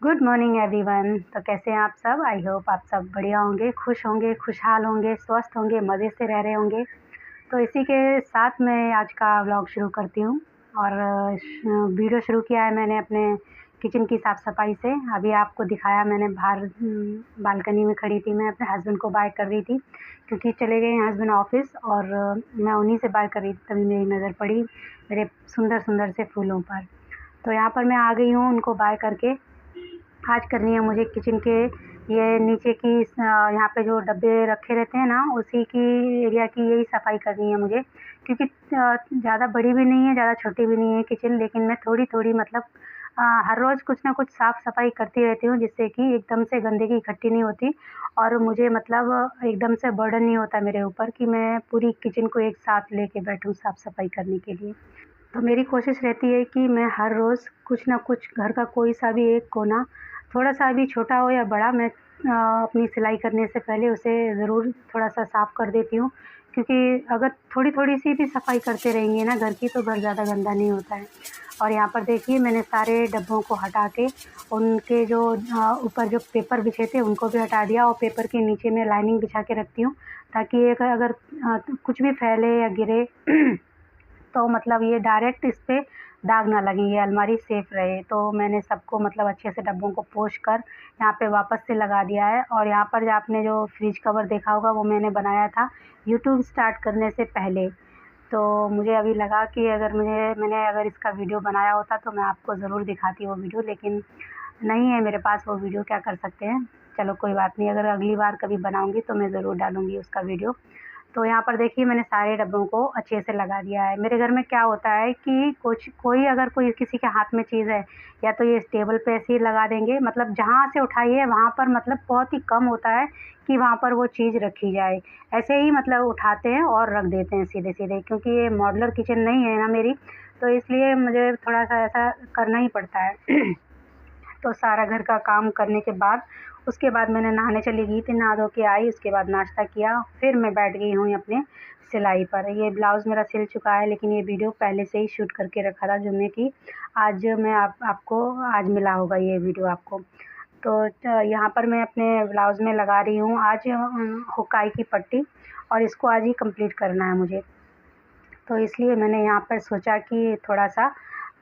Good morning everyone. तो कैसे हैं आप सब? आई होप आप सब बढ़िया होंगे, खुश होंगे, खुशहाल होंगे, स्वस्थ होंगे, मज़े से रह रहे होंगे। तो इसी के साथ मैं आज का व्लॉग शुरू करती हूँ और वीडियो शुरू किया है मैंने अपने किचन की साफ़-सफ़ाई से। अभी आपको दिखाया मैंने बाहर बालकनी में खड़ी थी, मैं अपने हस्बैंड को बाय कर रही थी क्योंकि चले गए हैं हस्बैंड ऑफ़िस और मैं उन्हीं से बाय कर रही थी, तभी मेरी नज़र पड़ी मेरे सुंदर-सुंदर से फूलों पर। तो यहाँ पर मैं आ गई हूँ उनको बाय करके। आज करनी है मुझे किचन के ये नीचे की यहाँ पे जो डब्बे रखे रहते हैं ना, उसी की एरिया की यही सफाई करनी है मुझे क्योंकि ज़्यादा बड़ी भी नहीं है, ज़्यादा छोटी भी नहीं है किचन, लेकिन मैं थोड़ी-थोड़ी मतलब हर रोज़ कुछ ना कुछ साफ़-सफाई करती रहती हूँ जिससे कि एकदम से गंदगी इकट्ठी नहीं होती और मुझे मतलब एकदम से बर्डन नहीं होता मेरे ऊपर कि मैं पूरी किचन को एक साथ लेके बैठूँ साफ़-सफाई करने के लिए। तो मेरी कोशिश रहती है कि मैं हर रोज़ कुछ ना कुछ घर का कोई सा भी एक कोना, थोड़ा-सा भी छोटा हो या बड़ा, मैं अपनी सिलाई करने से पहले उसे ज़रूर थोड़ा-सा साफ़ कर देती हूँ। क्योंकि अगर थोड़ी-थोड़ी सी भी सफाई करते रहेंगे ना घर की, तो घर ज़्यादा गंदा नहीं होता है। और यहाँ पर देखिए मैंने सारे डब्बों को हटा के उनके जो ऊपर जो पेपर बिछे थे उनको भी हटा दिया और पेपर के नीचे मैं लाइनिंग बिछा के रखती हूँ ताकि एक अगर कुछ भी फैले या गिरे तो मतलब ये डायरेक्ट इस पे दाग ना लगे, ये अलमारी सेफ़ रहे। तो मैंने सबको मतलब अच्छे से डब्बों को पोंछ कर यहाँ पे वापस से लगा दिया है और यहाँ पर जो आपने जो फ्रिज कवर देखा होगा वो मैंने बनाया था यूट्यूब स्टार्ट करने से पहले। तो मुझे अभी लगा कि अगर मैंने अगर इसका वीडियो बनाया होता तो मैं आपको ज़रूर दिखाती वो वीडियो, लेकिन नहीं है मेरे पास वो वीडियो, क्या कर सकते हैं। चलो कोई बात नहीं, अगर अगली बार कभी बनाऊँगी तो मैं ज़रूर डालूँगी उसका वीडियो। तो यहाँ पर देखिए मैंने सारे डब्बों को अच्छे से लगा दिया है। मेरे घर में क्या होता है कि कोई किसी के हाथ में चीज़ है, या तो ये इस टेबल पे ऐसे ही लगा देंगे, मतलब जहाँ से उठाई है वहाँ पर मतलब बहुत ही कम होता है कि वहाँ पर वो चीज़ रखी जाए। ऐसे ही मतलब उठाते हैं और रख देते हैं सीधे-सीधे, क्योंकि ये मॉड्यूलर किचन नहीं है ना मेरी, तो इसलिए मुझे थोड़ा-सा ऐसा करना ही पड़ता है। तो सारा घर का काम करने के बाद उसके बाद मैंने नहाने चली गई थी, नहा धो के आई, उसके बाद नाश्ता किया, फिर मैं बैठ गई हूँ अपने सिलाई पर। ये ब्लाउज़ मेरा सिल चुका है, लेकिन ये वीडियो पहले से ही शूट करके रखा था जो मैं कि आज मैं आपको आज मिला होगा ये वीडियो आपको। तो यहाँ पर मैं अपने ब्लाउज़ में लगा रही हूँ आज हुकाई की पट्टी और इसको आज ही कंप्लीट करना है मुझे। तो इसलिए मैंने यहाँ पर सोचा कि थोड़ा-सा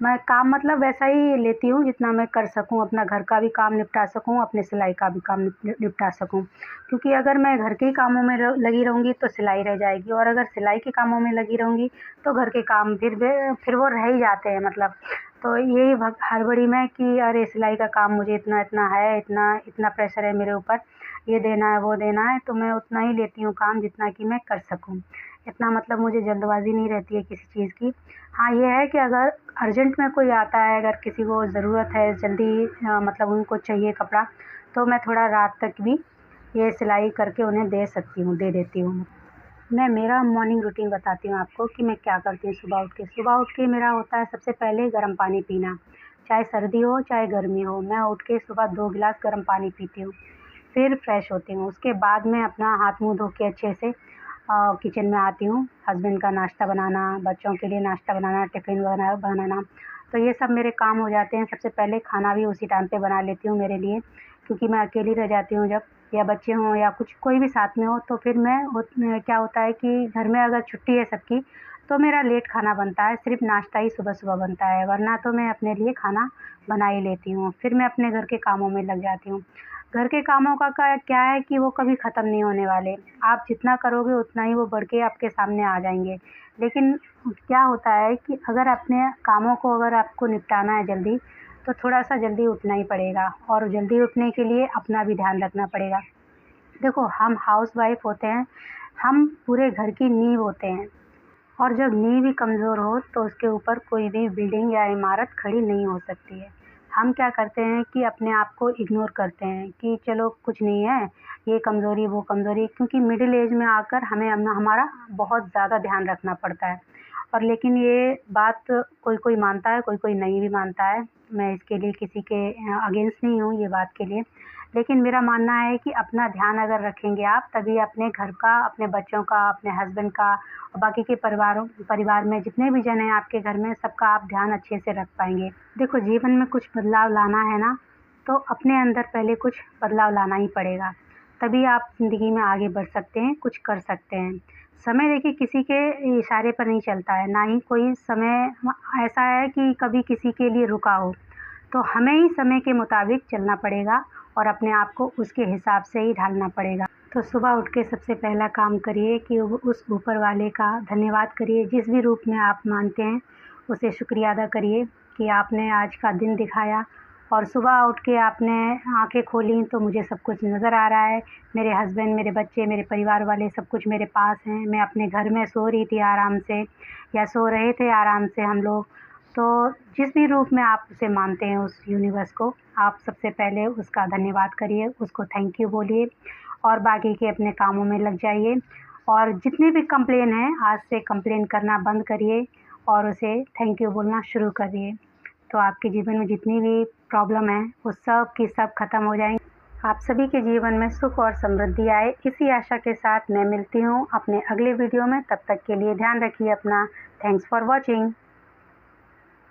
मैं काम मतलब वैसा ही लेती हूँ जितना मैं कर सकूँ, अपना घर का भी काम निपटा सकूँ, अपने सिलाई का भी काम निपटा सकूँ। क्योंकि अगर मैं घर के ही कामों में लगी रहूँगी तो सिलाई रह जाएगी और अगर सिलाई के कामों में लगी रहूँगी तो घर के काम फिर वो रह ही जाते हैं मतलब। तो यही हड़बड़ी में कि अरे सिलाई का काम मुझे इतना-इतना है, इतना प्रेशर है मेरे ऊपर, ये देना है, वो देना है, तो मैं उतना ही लेती हूँ काम जितना कि मैं कर सकूँ। इतना मतलब मुझे जल्दबाज़ी नहीं रहती है किसी चीज़ की। हाँ, ये है कि अगर अर्जेंट में कोई आता है, अगर किसी को ज़रूरत है जल्दी मतलब उनको चाहिए कपड़ा, तो मैं थोड़ा रात तक भी ये सिलाई करके उन्हें दे देती हूँ। मैं मेरा मॉर्निंग रूटीन बताती हूँ आपको कि मैं क्या करती हूँ सुबह उठ के। सुबह उठ के मेरा होता है सबसे पहले गर्म पानी पीना, चाहे सर्दी हो, चाहे गर्मी हो। मैं उठ के सुबह 2 गिलास गर्म पानी पीती हूँ, फिर फ्रेश होती हूँ। उसके बाद मैं अपना हाथ-मुँह धो के अच्छे से किचन में आती हूँ। हस्बैंड का नाश्ता बनाना, बच्चों के लिए नाश्ता बनाना, टिफ़िन बनाना, तो ये सब मेरे काम हो जाते हैं। सबसे पहले खाना भी उसी टाइम पे बना लेती हूँ मेरे लिए, क्योंकि मैं अकेली रह जाती हूँ जब, या बच्चे हों या कुछ कोई भी साथ में हो, तो फिर क्या होता है कि घर में अगर छुट्टी है सबकी, तो मेरा लेट खाना बनता है, सिर्फ़ नाश्ता ही सुबह-सुबह बनता है, वरना तो मैं अपने लिए खाना बना ही लेती हूँ। फिर मैं अपने घर के कामों में लग जाती हूँ। घर के कामों का क्या है कि वो कभी ख़त्म नहीं होने वाले। आप जितना करोगे उतना ही वो बढ़ के आपके सामने आ जाएँगे। लेकिन क्या होता है कि अगर अपने कामों को अगर आपको निपटाना है जल्दी, तो थोड़ा-सा जल्दी उठना ही पड़ेगा और जल्दी उठने के लिए अपना भी ध्यान रखना पड़ेगा। देखो, हम हाउसवाइफ़ होते हैं, हम पूरे घर की नींव होते हैं और जब नींव ही कमज़ोर हो तो उसके ऊपर कोई भी बिल्डिंग या इमारत खड़ी नहीं हो सकती है। हम क्या करते हैं कि अपने आप को इग्नोर करते हैं कि चलो कुछ नहीं है, ये कमज़ोरी, वो कमज़ोरी, क्योंकि मिडिल एज में आकर हमें हमारा बहुत ज़्यादा ध्यान रखना पड़ता है। और लेकिन ये बात कोई-कोई मानता है, कोई-कोई नहीं भी मानता है। मैं इसके लिए किसी के अगेंस्ट नहीं हूँ ये बात के लिए। लेकिन मेरा मानना है कि अपना ध्यान अगर रखेंगे आप, तभी अपने घर का, अपने बच्चों का, अपने हस्बैंड का और बाकी के परिवार में जितने भी जन हैं आपके घर में, सबका आप ध्यान अच्छे से रख पाएँगे। देखो, जीवन में कुछ बदलाव लाना है ना, तो अपने अंदर पहले कुछ बदलाव लाना ही पड़ेगा, तभी आप ज़िंदगी में आगे बढ़ सकते हैं, कुछ कर सकते हैं। समय देखिए किसी के इशारे पर नहीं चलता है, ना ही कोई समय ऐसा है कि कभी किसी के लिए रुका हो। तो हमें ही समय के मुताबिक चलना पड़ेगा और अपने आप को उसके हिसाब से ही ढालना पड़ेगा। तो सुबह उठ के सबसे पहला काम करिए कि उस ऊपर वाले का धन्यवाद करिए, जिस भी रूप में आप मानते हैं उसे शुक्रिया अदा करिए कि आपने आज का दिन दिखाया। और सुबह उठ के आपने आँखें खोली तो मुझे सब कुछ नज़र आ रहा है, मेरे हस्बैंड, मेरे बच्चे, मेरे परिवार वाले सब कुछ मेरे पास हैं। मैं अपने घर में सो रही थी आराम से, या सो रहे थे आराम से हम लोग। तो जिस भी रूप में आप उसे मानते हैं उस यूनिवर्स को, आप सबसे पहले उसका धन्यवाद करिए, उसको थैंक यू बोलिए और बाकी के अपने कामों में लग जाइए। और जितने भी कंप्लेन हैं, आज से कंप्लेन करना बंद करिए और उसे थैंक यू बोलना शुरू करिए। तो आपके जीवन में जितनी भी प्रॉब्लम है वो सब की सब खत्म हो जाएंगी। आप सभी के जीवन में सुख और समृद्धि आए, इसी आशा के साथ मैं मिलती हूँ अपने अगले वीडियो में। तब तक के लिए ध्यान रखिए अपना। Thanks for watching.